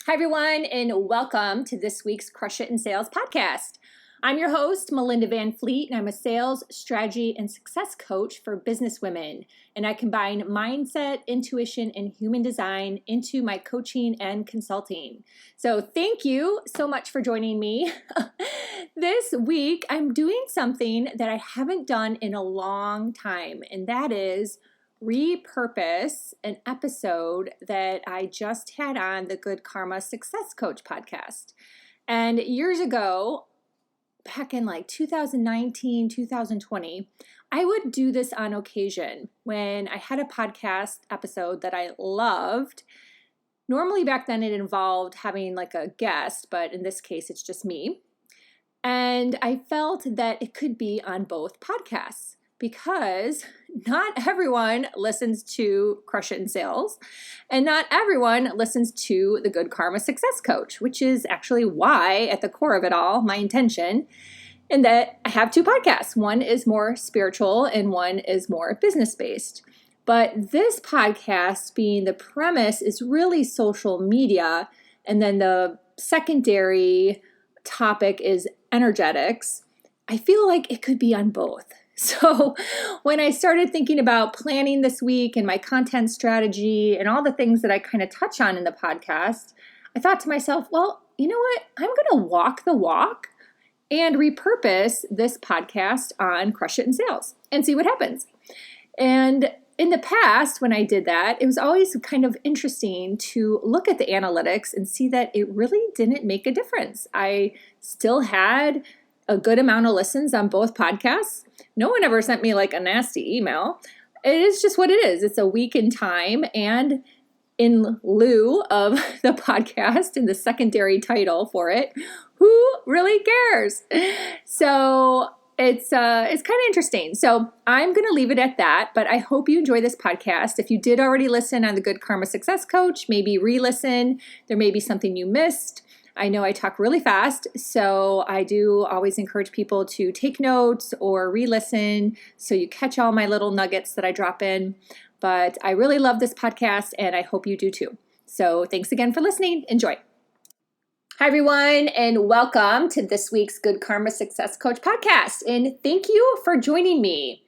Hi, everyone, and welcome to this week's Crush It in Sales podcast. I'm your host, Melinda Van Fleet, and I'm a sales, strategy, and success coach for business women. And I combine mindset, intuition, and human design into my coaching and consulting. So thank you so much for joining me. This week, I'm doing something that I haven't done in a long time, and that is repurpose an episode that I just had on the Good Karma Success Coach podcast. And years ago, back in like 2019, 2020, I would do this on occasion when I had a podcast episode that I loved. Normally back then it involved having like a guest, but in this case it's just me. And I felt that it could be on both podcasts, because not everyone listens to Crush It in Sales, and not everyone listens to the Good Karma Success Coach, which is actually why, at the core of it all, my intention, and that I have two podcasts. One is more spiritual and one is more business-based. But this podcast, being the premise, is really social media, and then the secondary topic is energetics. I feel like it could be on both. So when I started thinking about planning this week and my content strategy and all the things that I kind of touch on in the podcast, I thought to myself, well, you know what? I'm going to walk the walk and repurpose this podcast on Crush It in Sales and see what happens. And in the past, when I did that, it was always kind of interesting to look at the analytics and see that it really didn't make a difference. I still had a good amount of listens on both podcasts. No one ever sent me like a nasty email. It is just what it is. It's a week in time, and in lieu of the podcast and the secondary title for it, who really cares? So it's kind of interesting. So I'm going to leave it at that, but I hope you enjoy this podcast. If you did already listen on the Good Karma Success Coach, maybe re-listen. There may be something you missed. I know I talk really fast, so I do always encourage people to take notes or re-listen so you catch all my little nuggets that I drop in. But I really love this podcast, and I hope you do too. So thanks again for listening. Enjoy. Hi, everyone, and welcome to this week's Good Karma Success Coach podcast. And thank you for joining me.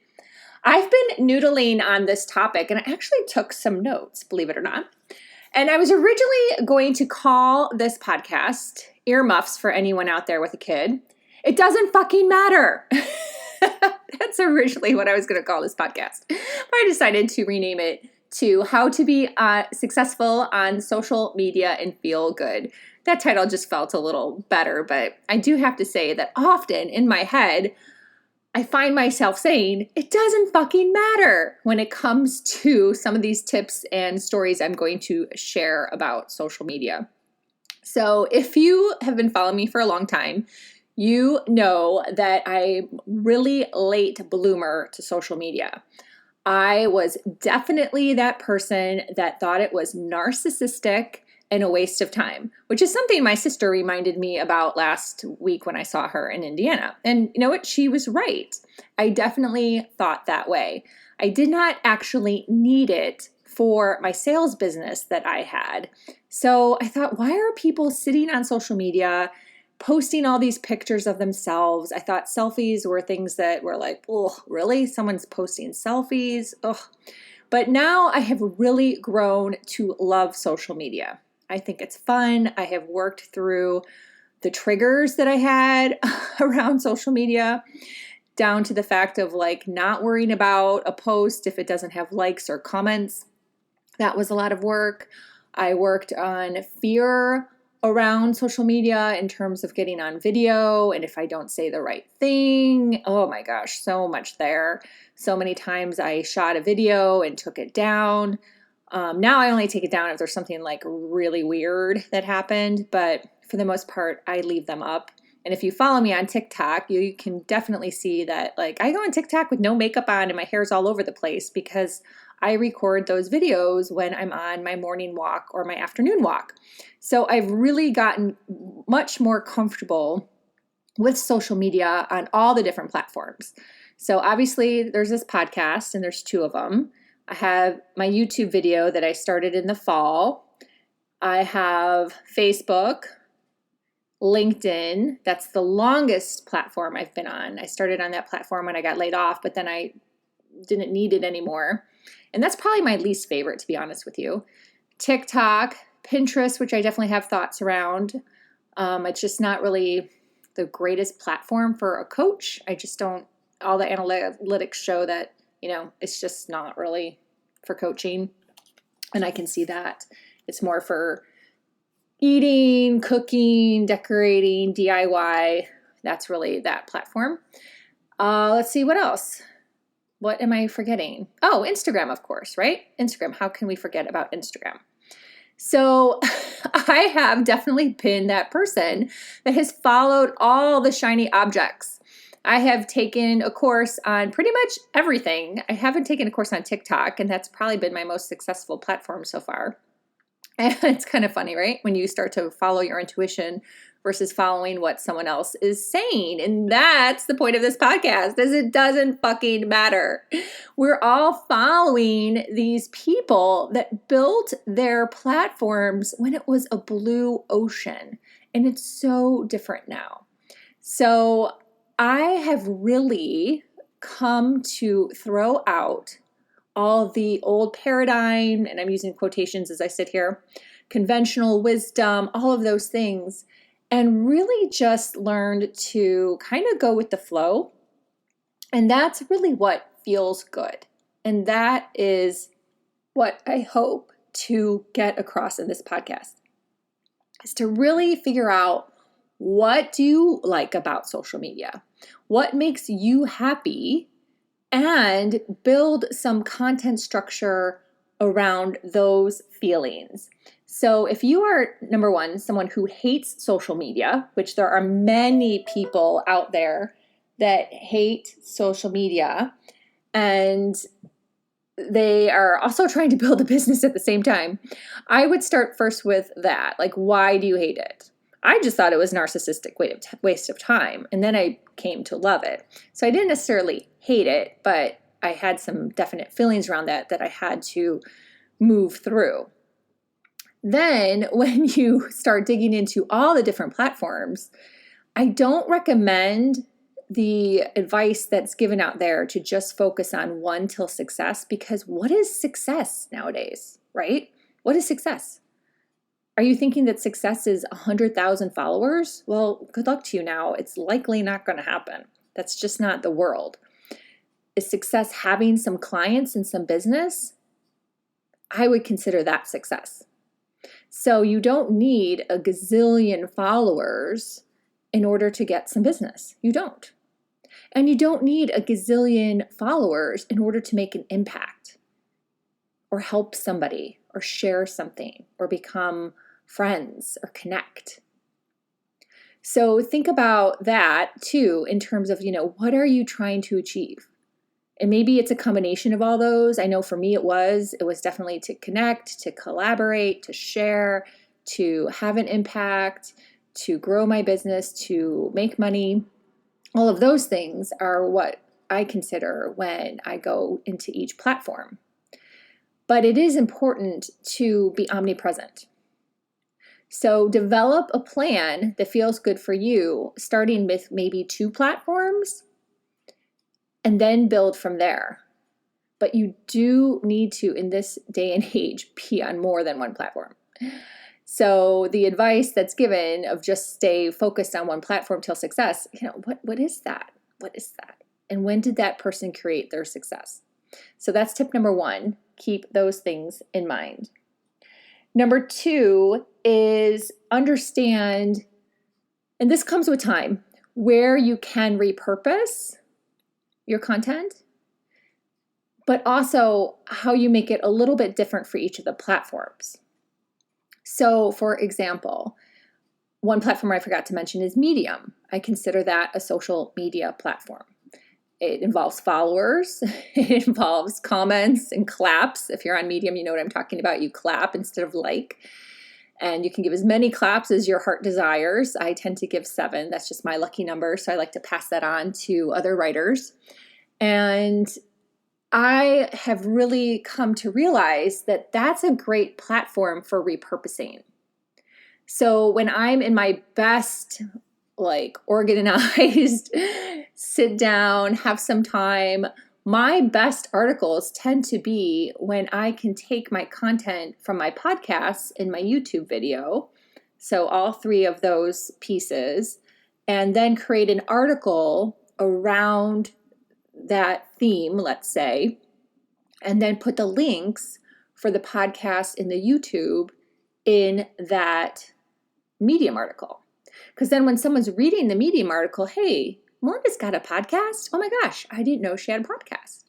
I've been noodling on this topic, and I actually took some notes, believe it or not. And I was originally going to call this podcast Earmuffs for anyone out there with a kid. It doesn't fucking matter. That's originally what I was going to call this podcast. But I decided to rename it to How to Be Successful on Social Media and Feel Good. That title just felt a little better, but I do have to say that often in my head, I find myself saying, it doesn't fucking matter when it comes to some of these tips and stories I'm going to share about social media. So if you have been following me for a long time, you know that I'm really late bloomer to social media. I was definitely that person that thought it was narcissistic and a waste of time, which is something my sister reminded me about last week when I saw her in Indiana. And you know what? She was right. I definitely thought that way. I did not actually need it for my sales business that I had. So I thought, why are people sitting on social media posting all these pictures of themselves? I thought selfies were things that were like, oh, really? Someone's posting selfies? Ugh. But now I have really grown to love social media. I think it's fun. I have worked through the triggers that I had around social media, down to the fact of like not worrying about a post if it doesn't have likes or comments. That was a lot of work. I worked on fear around social media in terms of getting on video, and if I don't say the right thing, oh my gosh, so much there. So many times I shot a video and took it down. Now I only take it down if there's something like really weird that happened, but for the most part, I leave them up. And if you follow me on TikTok, you can definitely see that like I go on TikTok with no makeup on and my hair's all over the place because I record those videos when I'm on my morning walk or my afternoon walk. So I've really gotten much more comfortable with social media on all the different platforms. So obviously there's this podcast and there's two of them. I have my YouTube video that I started in the fall. I have Facebook, LinkedIn. That's the longest platform I've been on. I started on that platform when I got laid off, but then I didn't need it anymore. And that's probably my least favorite, to be honest with you. TikTok, Pinterest, which I definitely have thoughts around. It's just not really the greatest platform for a coach. I just don't, all the analytics show that, it's just not really for coaching. And I can see that. It's more for eating, cooking, decorating, DIY. That's really that platform. Let's see, what else? What am I forgetting? Oh, Instagram, of course, right? Instagram. How can we forget about Instagram? So I have definitely been that person that has followed all the shiny objects. I have taken a course on pretty much everything. I haven't taken a course on TikTok, and that's probably been my most successful platform so far. And it's kind of funny, right? When you start to follow your intuition versus following what someone else is saying. And that's the point of this podcast, is it doesn't fucking matter. We're all following these people that built their platforms when it was a blue ocean. And it's so different now. So I have really come to throw out all the old paradigm, and I'm using quotations as I sit here, conventional wisdom, all of those things, and really just learned to kind of go with the flow. And that's really what feels good. And that is what I hope to get across in this podcast, is to really figure out, what do you like about social media? What makes you happy? And build some content structure around those feelings. So if you are, number one, someone who hates social media, which there are many people out there that hate social media, and they are also trying to build a business at the same time, I would start first with that. Like, why do you hate it? I just thought it was narcissistic waste of time. And then I came to love it. So I didn't necessarily hate it, but I had some definite feelings around that I had to move through. Then when you start digging into all the different platforms, I don't recommend the advice that's given out there to just focus on one till success, because what is success nowadays, right? What is success? Are you thinking that success is 100,000 followers? Well, good luck to you now. It's likely not going to happen. That's just not the world. Is success having some clients and some business? I would consider that success. So you don't need a gazillion followers in order to get some business. You don't. And you don't need a gazillion followers in order to make an impact or help somebody or share something or become friends or connect. So think about that too, in terms of, what are you trying to achieve? And maybe it's a combination of all those. I know for me it was definitely to connect, to collaborate, to share, to have an impact, to grow my business, to make money. All of those things are what I consider when I go into each platform. But it is important to be omnipresent. So develop a plan that feels good for you, starting with maybe 2 platforms, and then build from there. But you do need to, in this day and age, be on more than one platform. So the advice that's given of just stay focused on one platform till success, what is that? What is that? And when did that person create their success? So that's tip number 1. Keep those things in mind. Number 2 is understand, and this comes with time, where you can repurpose your content, but also how you make it a little bit different for each of the platforms. So for example, one platform I forgot to mention is Medium. I consider that a social media platform. It involves followers, it involves comments and claps. If you're on Medium, you know what I'm talking about. You clap instead of like. And you can give as many claps as your heart desires. I tend to give 7. That's just my lucky number. So I like to pass that on to other writers. And I have really come to realize that that's a great platform for repurposing. So when I'm in my best, organized, sit down, have some time, my best articles tend to be when I can take my content from my podcasts and my YouTube video, so all three of those pieces, and then create an article around that theme, let's say, and then put the links for the podcast and the YouTube in that Medium article. Because then when someone's reading the Medium article, hey, Melinda's got a podcast? Oh my gosh, I didn't know she had a podcast.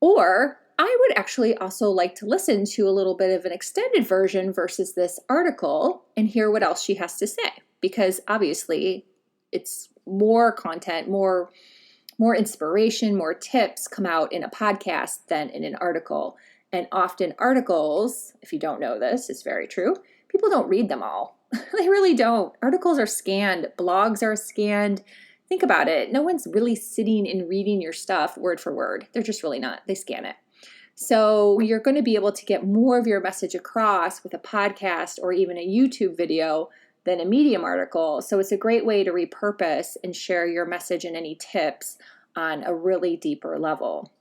Or I would actually also like to listen to a little bit of an extended version versus this article and hear what else she has to say. Because obviously it's more content, more inspiration, more tips come out in a podcast than in an article. And often articles, if you don't know this, it's very true, people don't read them all. They really don't. Articles are scanned. Blogs are scanned. Think about it. No one's really sitting and reading your stuff word for word. They're just really not. They scan it. So you're going to be able to get more of your message across with a podcast or even a YouTube video than a Medium article. So it's a great way to repurpose and share your message and any tips on a really deeper level.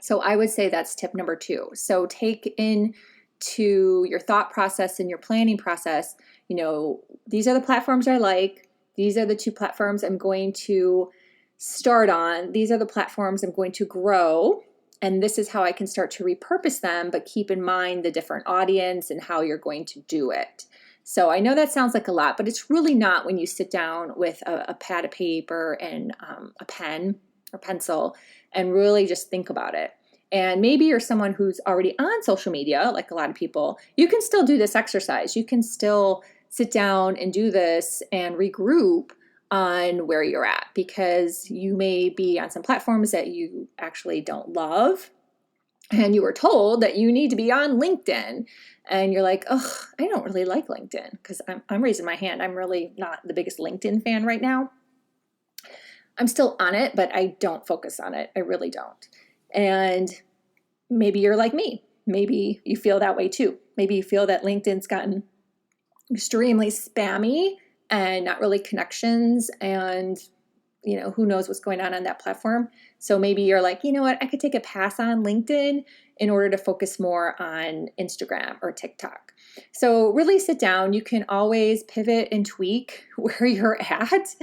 So I would say that's tip number 2. So take into your thought process and your planning process, these are the platforms I like. These are the 2 platforms I'm going to start on. These are the platforms I'm going to grow. And this is how I can start to repurpose them, but keep in mind the different audience and how you're going to do it. So I know that sounds like a lot, but it's really not when you sit down with a pad of paper and a pen or pencil and really just think about it. And maybe you're someone who's already on social media, like a lot of people. You can still do this exercise. You can still sit down and do this and regroup on where you're at, because you may be on some platforms that you actually don't love. And you were told that you need to be on LinkedIn. And you're like, oh, I don't really like LinkedIn, because I'm raising my hand. I'm really not the biggest LinkedIn fan right now. I'm still on it, but I don't focus on it. I really don't. And maybe you're like me. Maybe you feel that way too. Maybe you feel that LinkedIn's gotten extremely spammy and not really connections, and who knows what's going on that platform. So maybe you're like, you know what, I could take a pass on LinkedIn in order to focus more on Instagram or TikTok. So really sit down. You can always pivot and tweak where you're at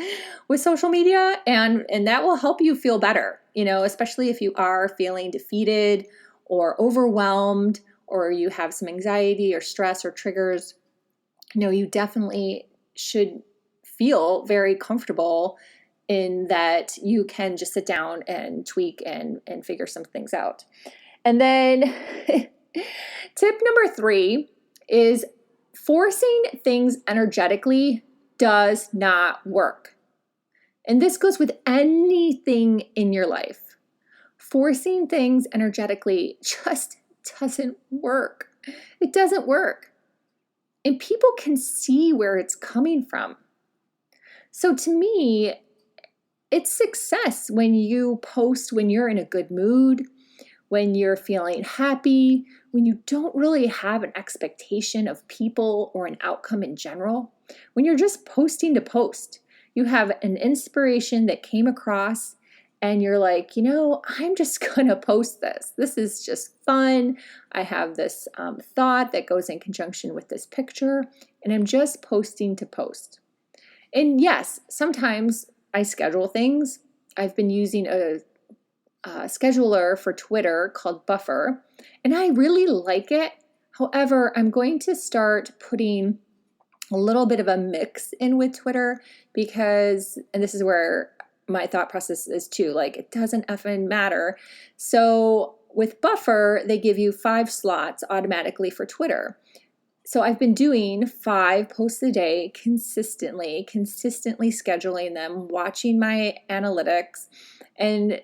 with social media, and that will help you feel better, especially if you are feeling defeated or overwhelmed, or you have some anxiety or stress or triggers. You definitely should feel very comfortable in that you can just sit down and tweak and figure some things out. And then tip number 3 is forcing things energetically does not work. And this goes with anything in your life. Forcing things energetically just doesn't work. It doesn't work. And people can see where it's coming from. So to me, it's success when you post when you're in a good mood, when you're feeling happy, when you don't really have an expectation of people or an outcome in general, when you're just posting to post. You have an inspiration that came across and you're like, I'm just going to post this. This is just fun. I have this thought that goes in conjunction with this picture, and I'm just posting to post. And yes, sometimes I schedule things. I've been using a scheduler for Twitter called Buffer, and I really like it. However, I'm going to start putting a little bit of a mix in with Twitter because, and this is where my thought process is too, it doesn't effing matter. So with Buffer, they give you 5 slots automatically for Twitter. So I've been doing 5 posts a day consistently scheduling them, watching my analytics, and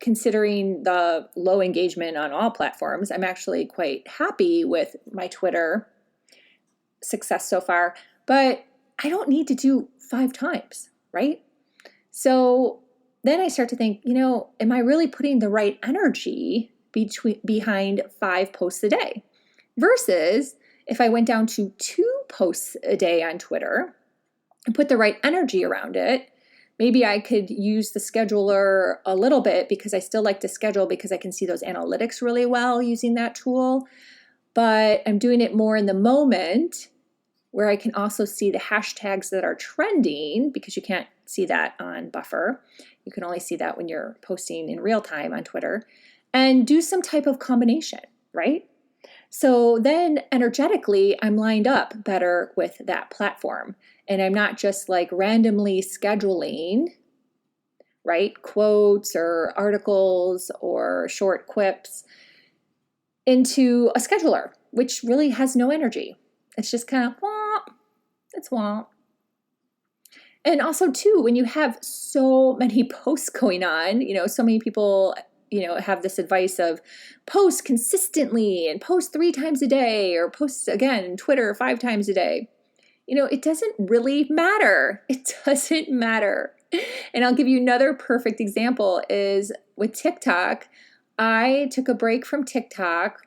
considering the low engagement on all platforms, I'm actually quite happy with my Twitter success so far, but I don't need to do 5 times, right? So then I start to think, am I really putting the right energy behind 5 posts a day? Versus if I went down to 2 posts a day on Twitter and put the right energy around it, maybe I could use the scheduler a little bit, because I still like to schedule because I can see those analytics really well using that tool. But I'm doing it more in the moment, where I can also see the hashtags that are trending, because you can't see that on Buffer. You can only see that when you're posting in real time on Twitter, and do some type of combination, right? So then energetically, I'm lined up better with that platform. And I'm not just like randomly scheduling, right, quotes or articles or short quips into a scheduler, which really has no energy. It's just kind of womp. It's womp. And also too, when you have so many posts going on, so many people, have this advice of post consistently and post 3 times a day, or post again Twitter 5 times a day. It doesn't really matter. It doesn't matter. And I'll give you another perfect example is with TikTok. I took a break from TikTok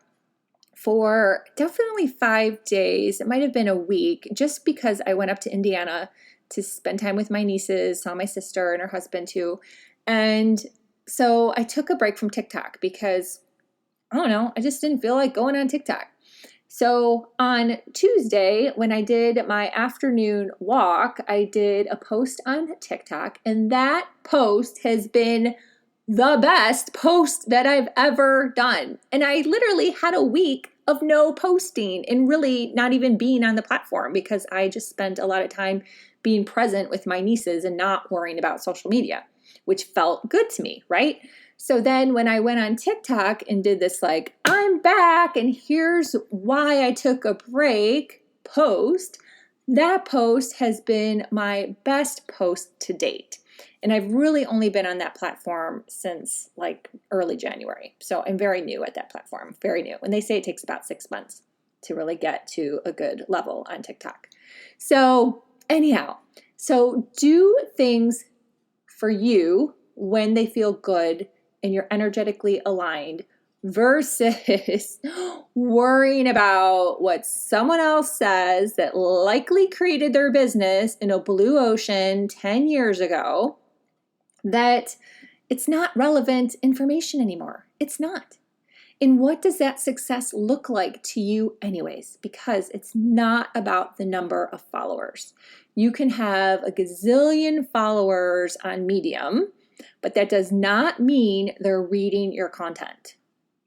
for definitely 5 days. It might have been a week, just because I went up to Indiana to spend time with my nieces, saw my sister and her husband too. And so I took a break from TikTok because, I don't know, I just didn't feel like going on TikTok. So on Tuesday, when I did my afternoon walk, I did a post on TikTok, and that post has been the best post that I've ever done. And I literally had a week of no posting and really not even being on the platform, because I just spent a lot of time being present with my nieces and not worrying about social media, which felt good to me, right? So then when I went on TikTok and did this like, I'm back and here's why I took a break post, that post has been my best post to date. And I've really only been on that platform since like early January. So I'm very new at that platform, very new. And they say it takes about 6 months to really get to a good level on TikTok. So anyhow, so do things for you when they feel good and you're energetically aligned, versus worrying about what someone else says that likely created their business in a blue ocean 10 years ago, that it's not relevant information anymore. It's not. And what does that success look like to you anyways? Because it's not about the number of followers. You can have a gazillion followers on Medium, but that does not mean they're reading your content.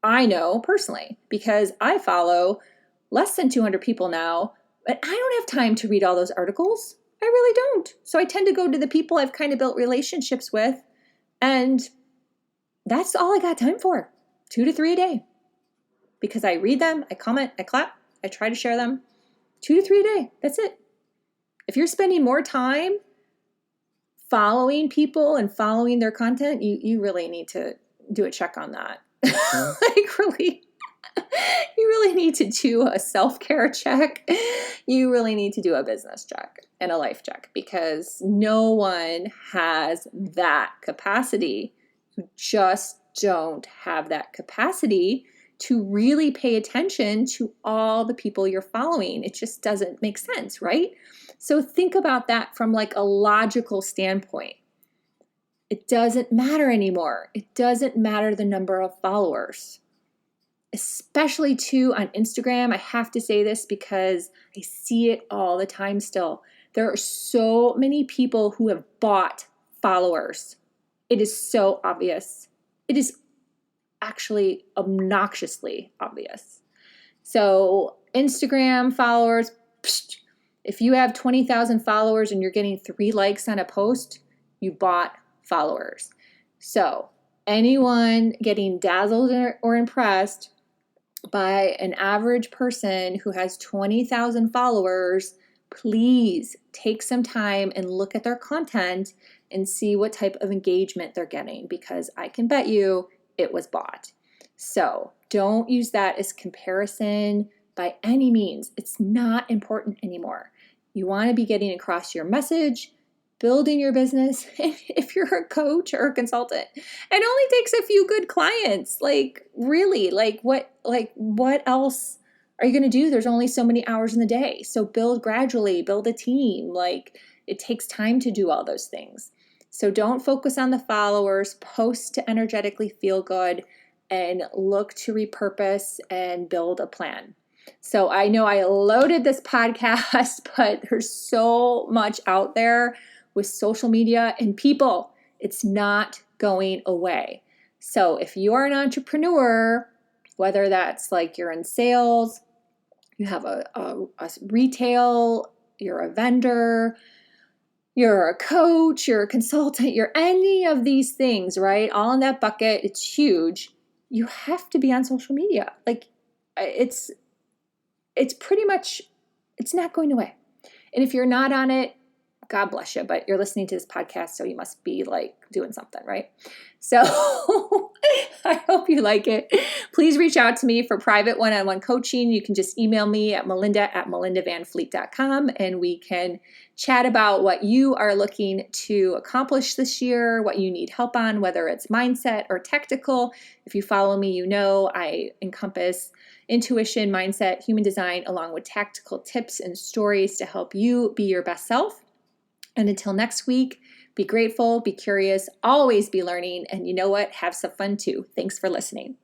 I know personally, because I follow less than 200 people now, but I don't have time to read all those articles. I really don't. So I tend to go to the people I've kind of built relationships with, and that's all I got time for. 2 to 3 a day, because I read them, I comment, I clap, I try to share them. 2 to 3 a day. That's it. If you're spending more time following people and following their content, you really need to do a check on that. Like really, you really need to do a self-care check. You really need to do a business check and a life check, because no one has that capacity. You just don't have that capacity to really pay attention to all the people you're following. It just doesn't make sense, right? So think about that from like a logical standpoint. It doesn't matter anymore. It doesn't matter the number of followers. Especially too on Instagram. I have to say this because I see it all the time still. There are so many people who have bought followers. It is so obvious. It is actually obnoxiously obvious. So Instagram followers, if you have 20,000 followers and you're getting 3 likes on a post, you bought followers. So anyone getting dazzled or impressed by an average person who has 20,000 followers, please take some time and look at their content and see what type of engagement they're getting, because I can bet you it was bought. So don't use that as comparison by any means. It's not important anymore. You want to be getting across your message building your business, if you're a coach or a consultant, it only takes a few good clients. Like really, what else are you going to do? There's only so many hours in the day. So build gradually, build a team. Like it takes time to do all those things. So don't focus on the followers, post to energetically feel good, and look to repurpose and build a plan. So I know I loaded this podcast, but there's so much out there with social media and people. It's not going away. So if you are an entrepreneur, whether that's like you're in sales, you have a retail, you're a vendor, you're a coach, you're a consultant, you're any of these things, right? All in that bucket. It's huge. You have to be on social media. Like it's pretty much, it's not going away. And if you're not on it, God bless you, but you're listening to this podcast, so you must be like doing something, right? So I hope you like it. Please reach out to me for private one-on-one coaching. You can just email me at melinda@melindavanfleet.com, and we can chat about what you are looking to accomplish this year, what you need help on, whether it's mindset or tactical. If you follow me, you know I encompass intuition, mindset, human design, along with tactical tips and stories to help you be your best self. And until next week, be grateful, be curious, always be learning, and you know what? Have some fun too. Thanks for listening.